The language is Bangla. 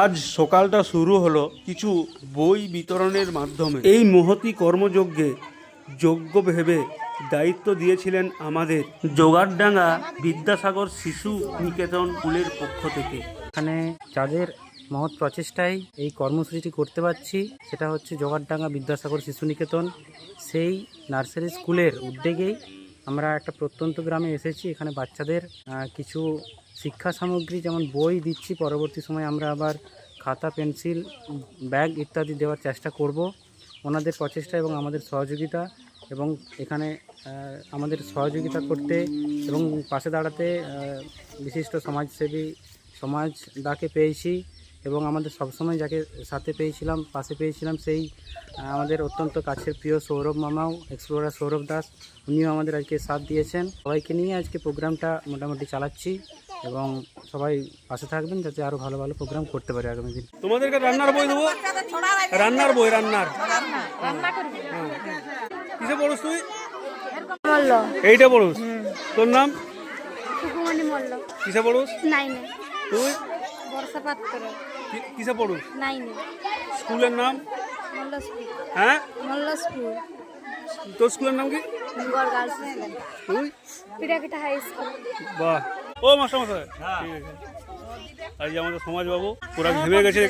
আজ সকালটা শুরু হলো কিছু বই বিতরণের মাধ্যমে। এই মহতি কর্মযজ্ঞে যোগ্য ভেবে দায়িত্ব দিয়েছিলেন আমাদের জোগাড়ডাঙ্গা বিদ্যাসাগর শিশু নিকেতন স্কুলের পক্ষ থেকে। এখানে যাদের মহৎ প্রচেষ্টায় এই কর্মসূচিটি করতে পারছি সেটা হচ্ছে জোগাড়ডাঙ্গা বিদ্যাসাগর শিশু নিকেতন। সেই নার্সারি স্কুলের উদ্যোগেই আমরা একটা প্রত্যন্ত গ্রামে এসেছি। এখানে বাচ্চাদের কিছু শিক্ষা সামগ্রী যেমন বই দিচ্ছি, পরবর্তী সময় আমরা আবার খাতা, পেন্সিল, ব্যাগ ইত্যাদি দেওয়ার চেষ্টা করব। ওনাদের প্রচেষ্টা এবং আমাদের সহযোগিতা এবং এখানে আমাদের সহযোগিতা করতে এবং পাশে দাঁড়াতে বিশিষ্ট সমাজসেবী সমাজদাকে পেয়েছি এবং আমাদের সবসময় যাকে সাথে পেয়েছিলাম, পাশে পেয়েছিলাম, সেই আমাদের অত্যন্ত কাছের প্রিয় সৌরভ মামাও, এক্সপ্লোরার সৌরভ দাস, উনিও আমাদের আজকে সাথ দিয়েছেন। সবাইকে নিয়ে আজকে প্রোগ্রামটা মোটামুটি চালাচ্ছি এবং সবাই পাশে থাকবেন যাতে আরও ভালো ভালো প্রোগ্রাম করতে পারে আগামী দিন। তোমাদেরকে রান্নার বই দেবো, রান্নার বই, রান্নার। কিসে পড়ুস তুই? এইটা পড়ুস। তোর নাম? সুকুমণি মল্ল। কিসে পড়ুস? নাইনে। তুই? বর্ষা পাত্র। কিসে পড়ুস? নাইনে। স্কুলের নাম? মল্লসপুর। হ্যাঁ, মল্লসপুর। তোর স্কুলের নাম কি? গড় গার্লস স্কুল। তুই? পিটাকিটা হাই স্কুল। বাহ, ও মাস্টারমশাই, ঠিক আছে। আজ আমাদের সমাজবাবু পুরা ঘেমে গেছে।